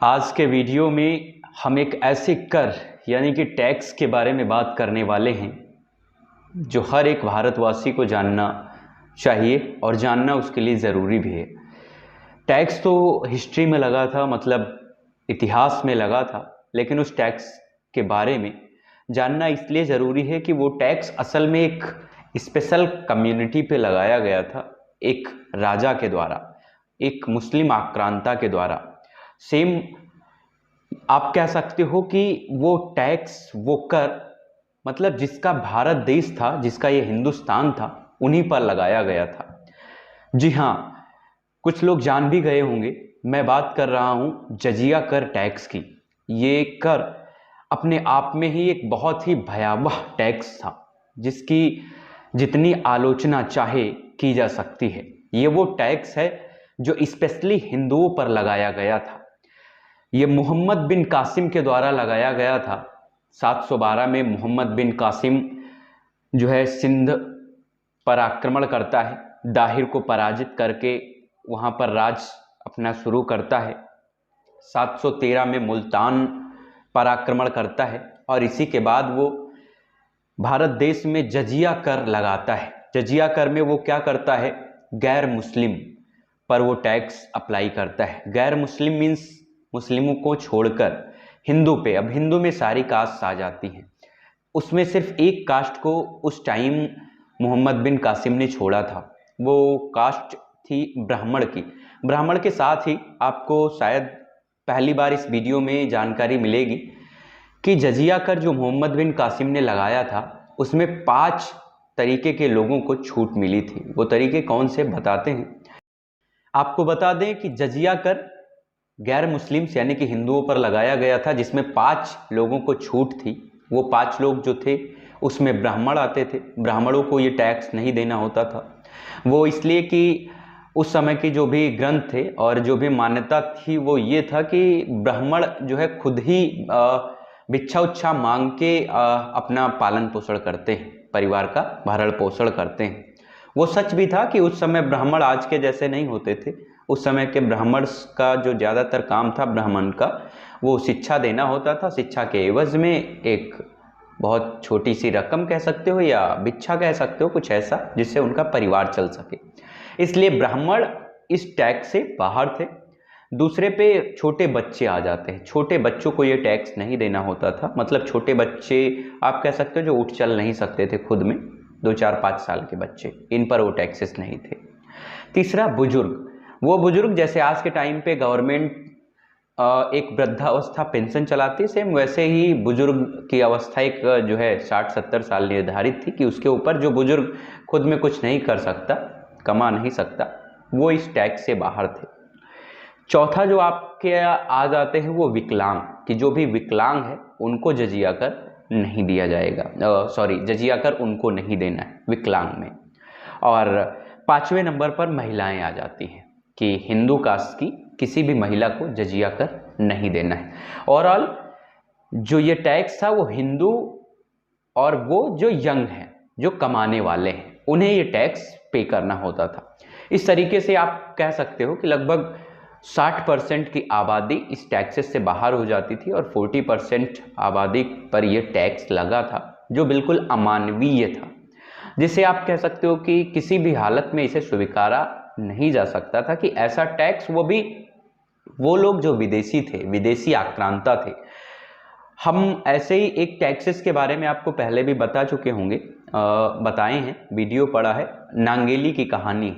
आज के वीडियो में हम एक ऐसे कर यानी कि टैक्स के बारे में बात करने वाले हैं जो हर एक भारतवासी को जानना चाहिए और जानना उसके लिए ज़रूरी भी है। टैक्स तो हिस्ट्री में लगा था, मतलब इतिहास में लगा था, लेकिन उस टैक्स के बारे में जानना इसलिए ज़रूरी है कि वो टैक्स असल में एक स्पेशल कम्युनिटी पे लगाया गया था, एक राजा के द्वारा, एक मुस्लिम आक्रांता के द्वारा। सेम आप कह सकते हो कि वो टैक्स, वो कर, मतलब जिसका भारत देश था, जिसका ये हिंदुस्तान था, उन्हीं पर लगाया गया था। जी हाँ, कुछ लोग जान भी गए होंगे, मैं बात कर रहा हूँ जजिया कर टैक्स की। ये कर अपने आप में ही एक बहुत ही भयावह टैक्स था, जिसकी जितनी आलोचना चाहे की जा सकती है। ये वो टैक्स है जो स्पेशली हिंदुओं पर लगाया गया था। ये मोहम्मद बिन कासिम के द्वारा लगाया गया था। 712 में मोहम्मद बिन कासिम जो है सिंध पर आक्रमण करता है, दाहिर को पराजित करके वहाँ पर राज अपना शुरू करता है। 713 में मुल्तान पर आक्रमण करता है और इसी के बाद वो भारत देश में जजिया कर लगाता है। जजिया कर में वो क्या करता है, गैर मुस्लिम पर वो टैक्स अप्लाई करता है। गैर मुस्लिम मीन्स मुस्लिमों को छोड़कर हिंदू पे। अब हिंदू में सारी कास्ट आ जाती हैं, उसमें सिर्फ एक कास्ट को उस टाइम मोहम्मद बिन कासिम ने छोड़ा था, वो कास्ट थी ब्राह्मण की। ब्राह्मण के साथ ही आपको शायद पहली बार इस वीडियो में जानकारी मिलेगी कि जजिया कर जो मोहम्मद बिन कासिम ने लगाया था, उसमें 5 तरीके के लोगों को छूट मिली थी। वो तरीके कौन से बताते हैं। आपको बता दें कि जजिया कर गैर मुस्लिम्स यानी कि हिंदुओं पर लगाया गया था, जिसमें 5 लोगों को छूट थी। वो 5 लोग जो थे उसमें ब्राह्मण आते थे। ब्राह्मणों को ये टैक्स नहीं देना होता था, वो इसलिए कि उस समय के जो भी ग्रंथ थे और जो भी मान्यता थी वो ये था कि ब्राह्मण जो है खुद ही भिक्षा उच्छा मांग के अपना पालन पोषण करते हैं, परिवार का भरण पोषण करते हैं। वो सच भी था कि उस समय ब्राह्मण आज के जैसे नहीं होते थे। उस समय के ब्राह्मण का जो ज़्यादातर काम था ब्राह्मण का, वो शिक्षा देना होता था। शिक्षा के एवज में एक बहुत छोटी सी रकम कह सकते हो या भिक्षा कह सकते हो, कुछ ऐसा जिससे उनका परिवार चल सके। इसलिए ब्राह्मण इस टैक्स से बाहर थे। दूसरे पे छोटे बच्चे आ जाते हैं। छोटे बच्चों को ये टैक्स नहीं देना होता था, मतलब छोटे बच्चे आप कह सकते हो जो उठ चल नहीं सकते थे खुद में, 2, 4, 5 साल के बच्चे, इन पर वो टैक्सेस नहीं थे। तीसरा बुजुर्ग, वो बुजुर्ग जैसे आज के टाइम पे गवर्नमेंट एक वृद्धावस्था पेंशन चलाती है, सेम वैसे ही बुजुर्ग की अवस्था एक जो है 60-70 साल निर्धारित थी कि उसके ऊपर जो बुजुर्ग खुद में कुछ नहीं कर सकता, कमा नहीं सकता, वो इस टैक्स से बाहर थे। चौथा जो आपके आ जाते हैं वो विकलांग, कि जो भी विकलांग है उनको जजिया कर नहीं दिया जाएगा, जजिया कर उनको नहीं देना है विकलांग में। और 5वें नंबर पर महिलाएं आ जाती हैं कि हिंदू कास्ट की किसी भी महिला को जजिया कर नहीं देना है। ओवरऑल जो ये टैक्स था वो हिंदू और वो जो यंग हैं, जो कमाने वाले हैं, उन्हें ये टैक्स पे करना होता था। इस तरीके से आप कह सकते हो कि लगभग 60% की आबादी इस टैक्सेस से बाहर हो जाती थी और 40% आबादी पर यह टैक्स लगा था, जो बिल्कुल अमानवीय था, जिसे आप कह सकते हो कि किसी भी हालत में इसे स्वीकारा नहीं जा सकता था कि ऐसा टैक्स, वो भी वो लोग जो विदेशी थे, विदेशी आक्रांता थे। हम ऐसे ही एक टैक्सेस के बारे में आपको पहले भी बता चुके होंगे, बताए हैं, वीडियो पड़ा है, नांगेली की कहानी,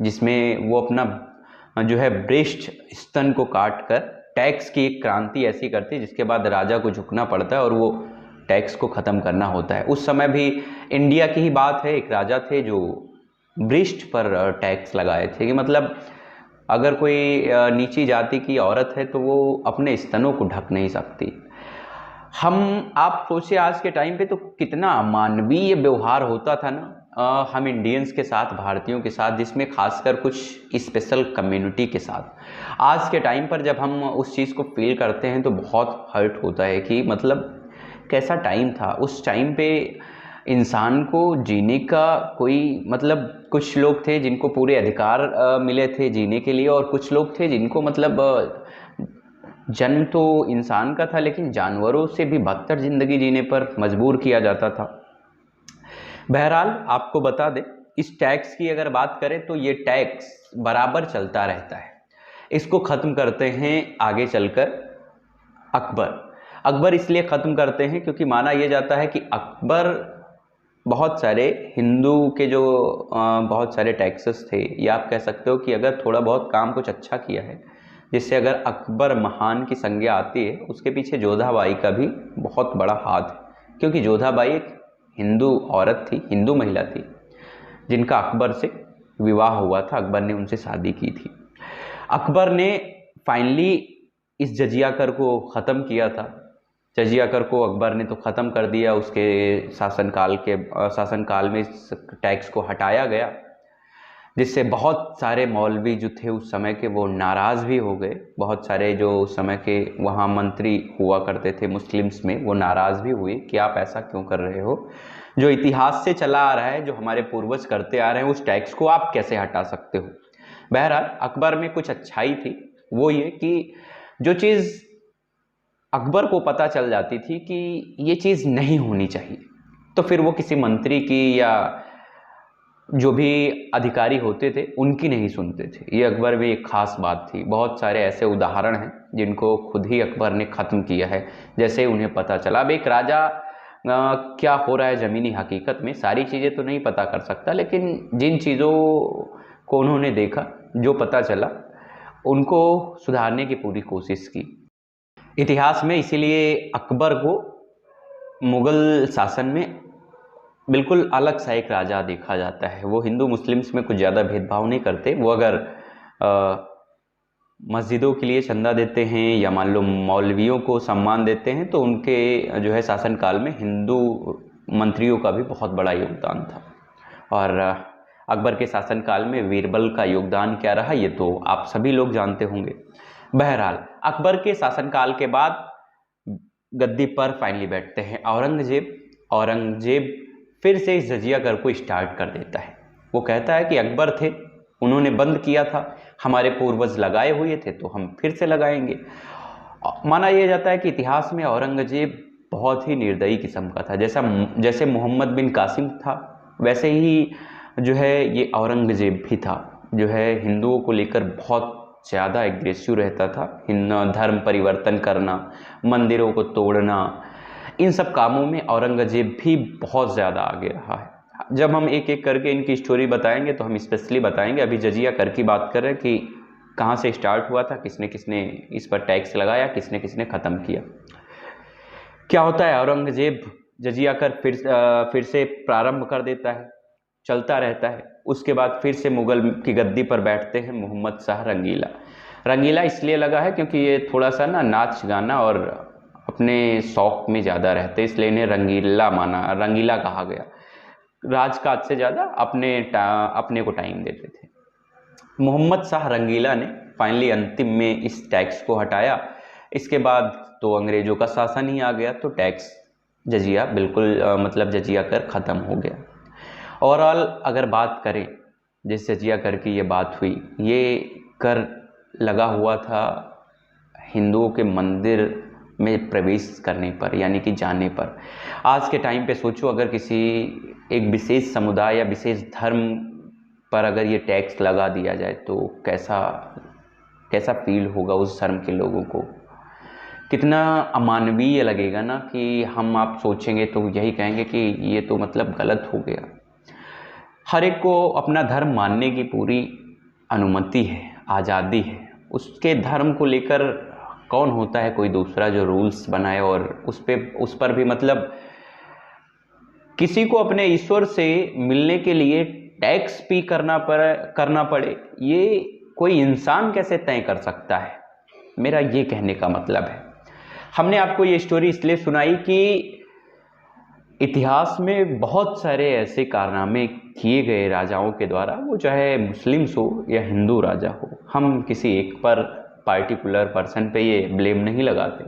जिसमें वो अपना जो है ब्रेस्ट स्तन को काट कर टैक्स की एक क्रांति ऐसी करती है जिसके बाद राजा को झुकना पड़ता है और वो टैक्स को ख़त्म करना होता है। उस समय भी इंडिया की ही बात है, एक राजा थे जो ब्रेस्ट पर टैक्स लगाए थे कि मतलब अगर कोई नीची जाति की औरत है तो वो अपने स्तनों को ढक नहीं सकती। आप सोचिए आज के टाइम पे तो कितना अमानवीय व्यवहार होता था ना हम इंडियंस के साथ, भारतीयों के साथ, जिसमें खासकर कुछ स्पेशल कम्युनिटी के साथ। आज के टाइम पर जब हम उस चीज़ को फील करते हैं तो बहुत हर्ट होता है कि मतलब कैसा टाइम था। उस टाइम पे इंसान को जीने का कोई, मतलब कुछ लोग थे जिनको पूरे अधिकार मिले थे जीने के लिए और कुछ लोग थे जिनको मतलब जन्म तो इंसान का था, लेकिन जानवरों से भी बदतर ज़िंदगी जीने पर मजबूर किया जाता था। बहरहाल आपको बता दें, इस टैक्स की अगर बात करें तो ये टैक्स बराबर चलता रहता है। इसको ख़त्म करते हैं आगे चलकर अकबर इसलिए ख़त्म करते हैं क्योंकि माना यह जाता है कि अकबर बहुत सारे हिंदू के जो बहुत सारे टैक्सेस थे, या आप कह सकते हो कि अगर थोड़ा बहुत काम कुछ अच्छा किया है जिससे अगर अकबर महान की संज्ञा आती है, उसके पीछे जोधाबाई का भी बहुत बड़ा हाथ है। क्योंकि जोधाबाई एक हिंदू औरत थी, हिंदू महिला थी, जिनका अकबर से विवाह हुआ था, अकबर ने उनसे शादी की थी। अकबर ने फाइनली इस जजिया कर को ख़त्म किया था। जजिया कर को अकबर ने तो ख़त्म कर दिया, उसके शासनकाल में इस टैक्स को हटाया गया, जिससे बहुत सारे मौलवी जो थे उस समय के वो नाराज़ भी हो गए। बहुत सारे जो उस समय के वहाँ मंत्री हुआ करते थे मुस्लिम्स में, वो नाराज़ भी हुए कि आप ऐसा क्यों कर रहे हो, जो इतिहास से चला आ रहा है, जो हमारे पूर्वज करते आ रहे हैं, उस टैक्स को आप कैसे हटा सकते हो। बहरहाल अकबर में कुछ अच्छाई थी, वो ये कि जो चीज़ अकबर को पता चल जाती थी कि ये चीज़ नहीं होनी चाहिए, तो फिर वो किसी मंत्री की या जो भी अधिकारी होते थे उनकी नहीं सुनते थे। ये अकबर में एक ख़ास बात थी। बहुत सारे ऐसे उदाहरण हैं जिनको खुद ही अकबर ने ख़त्म किया है, जैसे उन्हें पता चला। अब एक राजा क्या हो रहा है ज़मीनी हकीकत में, सारी चीज़ें तो नहीं पता कर सकता, लेकिन जिन चीज़ों को उन्होंने देखा, जो पता चला, उनको सुधारने की पूरी कोशिश की। इतिहास में इसीलिए अकबर को मुग़ल शासन में बिल्कुल अलग सा एक राजा देखा जाता है। वो हिंदू मुस्लिम्स में कुछ ज़्यादा भेदभाव नहीं करते। वो अगर मस्जिदों के लिए चंदा देते हैं या मान लो मौलवियों को सम्मान देते हैं, तो उनके जो है शासनकाल में हिंदू मंत्रियों का भी बहुत बड़ा योगदान था। और अकबर के शासनकाल में बीरबल का योगदान क्या रहा, ये तो आप सभी लोग जानते होंगे। बहरहाल अकबर के शासनकाल के बाद गद्दी पर फाइनली बैठते हैं औरंगजेब फिर से इस जजिया कर को स्टार्ट कर देता है। वो कहता है कि अकबर थे, उन्होंने बंद किया था, हमारे पूर्वज लगाए हुए थे, तो हम फिर से लगाएंगे। माना यह जाता है कि इतिहास में औरंगजेब बहुत ही निर्दयी किस्म का था। जैसे मोहम्मद बिन कासिम था, वैसे ही जो है ये औरंगजेब भी था, जो है हिंदुओं को लेकर बहुत ज़्यादा एग्रेसिव रहता था। धर्म परिवर्तन करना, मंदिरों को तोड़ना, इन सब कामों में औरंगजेब भी बहुत ज़्यादा आगे रहा है। जब हम एक एक करके इनकी स्टोरी बताएंगे तो हम स्पेशली बताएंगे। अभी जजिया कर की बात कर रहे हैं कि कहाँ से स्टार्ट हुआ था, किसने किसने इस पर टैक्स लगाया, किसने किसने ख़त्म किया। क्या होता है, औरंगजेब जजिया कर फिर से प्रारंभ कर देता है, चलता रहता है। उसके बाद फिर से मुग़ल की गद्दी पर बैठते हैं मोहम्मद शाह रंगीला इसलिए लगा है क्योंकि ये थोड़ा सा ना नाच गाना और अपने शौक में ज़्यादा रहते, इसलिए इन्हें रंगीला कहा गया। राजकाज से ज़्यादा अपने को टाइम देते थे। मोहम्मद शाह रंगीला ने फाइनली अंतिम में इस टैक्स को हटाया। इसके बाद तो अंग्रेज़ों का शासन ही आ गया, तो टैक्स जजिया जजिया कर ख़त्म हो गया। ओवरऑल अगर बात करें, जिस जजिया कर की ये बात हुई, ये कर लगा हुआ था हिंदुओं के मंदिर में प्रवेश करने पर, यानी कि जाने पर। आज के टाइम पे सोचो, अगर किसी एक विशेष समुदाय या विशेष धर्म पर अगर ये टैक्स लगा दिया जाए तो कैसा फील होगा उस धर्म के लोगों को, कितना अमानवीय लगेगा ना। कि आप सोचेंगे तो यही कहेंगे कि ये तो गलत हो गया। हर एक को अपना धर्म मानने की पूरी अनुमति है, आज़ादी है। उसके धर्म को लेकर कौन होता है कोई दूसरा जो रूल्स बनाए और उस पर भी किसी को अपने ईश्वर से मिलने के लिए टैक्स भी करना पड़े, ये कोई इंसान कैसे तय कर सकता है, मेरा ये कहने का मतलब है। हमने आपको ये स्टोरी इसलिए सुनाई कि इतिहास में बहुत सारे ऐसे कारनामे किए गए राजाओं के द्वारा, वो चाहे मुस्लिम्स हो या हिंदू राजा हो। हम किसी एक पर पार्टिकुलर पर्सन पे ये ब्लेम नहीं लगाते।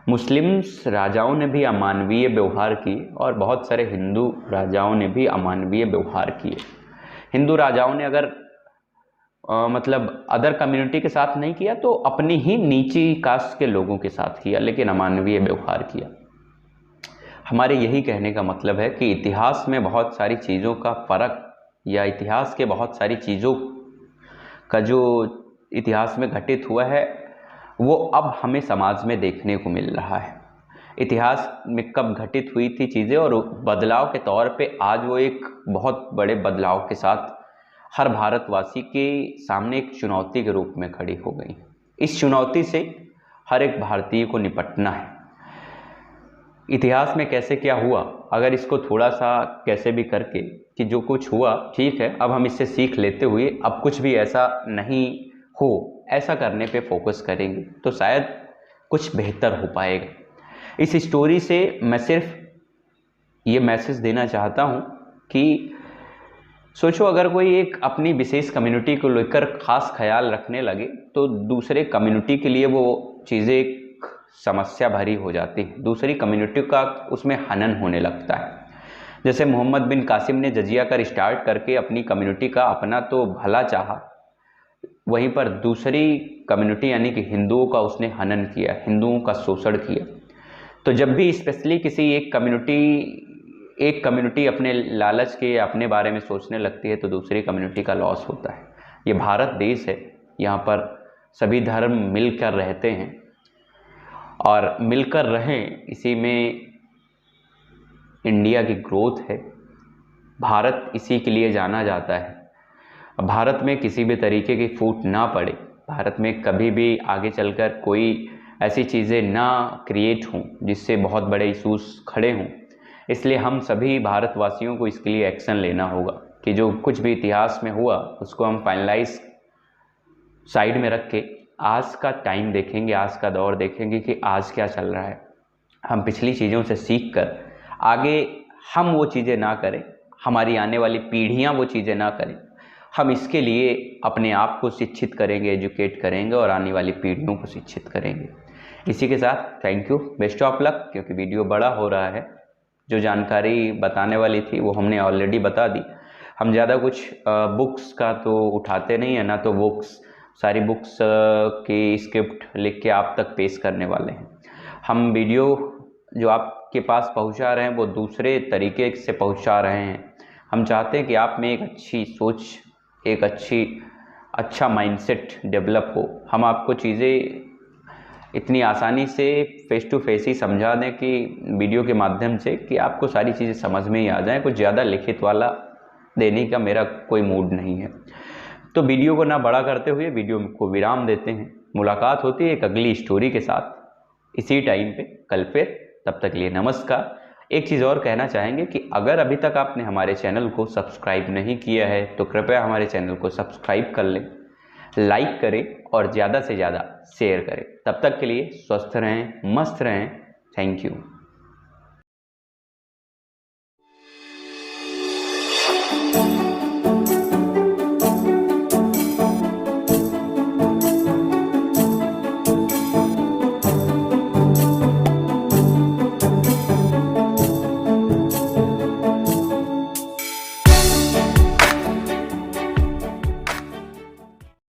मुस्लिम्स राजाओं ने भी अमानवीय व्यवहार किए और बहुत सारे हिंदू राजाओं ने भी अमानवीय व्यवहार किए। हिंदू राजाओं ने अगर मतलब अदर कम्युनिटी के साथ नहीं किया, तो अपनी ही नीची कास्ट के लोगों के साथ किया, लेकिन अमानवीय व्यवहार किया। हमारे यही कहने का मतलब है कि इतिहास में बहुत सारी चीज़ों का फ़र्क, या इतिहास के बहुत सारी चीज़ों का जो इतिहास में घटित हुआ है वो अब हमें समाज में देखने को मिल रहा है। इतिहास में कब घटित हुई थी चीज़ें, और बदलाव के तौर पे आज वो एक बहुत बड़े बदलाव के साथ हर भारतवासी के सामने एक चुनौती के रूप में खड़ी हो गई। इस चुनौती से हर एक भारतीय को निपटना है। इतिहास में कैसे क्या हुआ, अगर इसको थोड़ा सा कैसे भी करके कि जो कुछ हुआ ठीक है, अब हम इससे सीख लेते हुए अब कुछ भी ऐसा नहीं हो, ऐसा करने पे फोकस करेंगे तो शायद कुछ बेहतर हो पाएगा। इस स्टोरी से मैं सिर्फ ये मैसेज देना चाहता हूँ कि सोचो, अगर कोई एक अपनी विशेष कम्युनिटी को लेकर ख़ास ख्याल रखने लगे तो दूसरे कम्युनिटी के लिए वो चीज़ें एक समस्या भरी हो जाती है, दूसरी कम्युनिटी का उसमें हनन होने लगता है। जैसे मोहम्मद बिन कासिम ने जजिया कर स्टार्ट करके अपनी कम्युनिटी का अपना तो भला चाहा, वहीं पर दूसरी कम्युनिटी यानी कि हिंदुओं का उसने हनन किया, हिंदुओं का शोषण किया। तो जब भी स्पेशली किसी एक कम्युनिटी अपने लालच के अपने बारे में सोचने लगती है तो दूसरी कम्युनिटी का लॉस होता है। ये भारत देश है, यहाँ पर सभी धर्म मिलकर रहते हैं और मिलकर रहें, इसी में इंडिया की ग्रोथ है। भारत इसी के लिए जाना जाता है। भारत में किसी भी तरीके की फूट ना पड़े, भारत में कभी भी आगे चलकर कोई ऐसी चीज़ें ना क्रिएट हों जिससे बहुत बड़े इशूज़ खड़े हों। इसलिए हम सभी भारतवासियों को इसके लिए एक्शन लेना होगा कि जो कुछ भी इतिहास में हुआ उसको हम फाइनलाइज साइड में रख के आज का टाइम देखेंगे, आज का दौर देखेंगे कि आज क्या चल रहा है। हम पिछली चीज़ों से सीख कर आगे हम वो चीज़ें ना करें, हमारी आने वाली पीढ़ियाँ वो चीज़ें ना करें। हम इसके लिए अपने आप को शिक्षित करेंगे, एजुकेट करेंगे और आने वाली पीढ़ियों को शिक्षित करेंगे। इसी के साथ thank you, best of luck, क्योंकि वीडियो बड़ा हो रहा है। जो जानकारी बताने वाली थी वो हमने ऑलरेडी बता दी। हम ज़्यादा कुछ बुक्स का तो उठाते नहीं है, ना तो सारी बुक्स की स्क्रिप्ट लिख के आप तक पेश करने वाले हैं। हम वीडियो जो आपके पास पहुंचा रहे हैं वो दूसरे तरीके से पहुंचा रहे हैं। हम चाहते हैं कि आप में एक अच्छी सोच, एक अच्छा माइंडसेट डेवलप हो। हम आपको चीज़ें इतनी आसानी से फेस टू फेस ही समझा दें कि वीडियो के माध्यम से कि आपको सारी चीज़ें समझ में ही आ जाएं। कुछ ज़्यादा लिखित वाला देने का मेरा कोई मूड नहीं है। तो वीडियो को ना बड़ा करते हुए वीडियो को विराम देते हैं। मुलाकात होती है एक अगली स्टोरी के साथ इसी टाइम पे कल फिर। तब तक के लिए नमस्कार। एक चीज़ और कहना चाहेंगे कि अगर अभी तक आपने हमारे चैनल को सब्सक्राइब नहीं किया है तो कृपया हमारे चैनल को सब्सक्राइब कर लें, लाइक करें और ज़्यादा से ज़्यादा शेयर करें। तब तक के लिए स्वस्थ रहें, मस्त रहें। Thank you.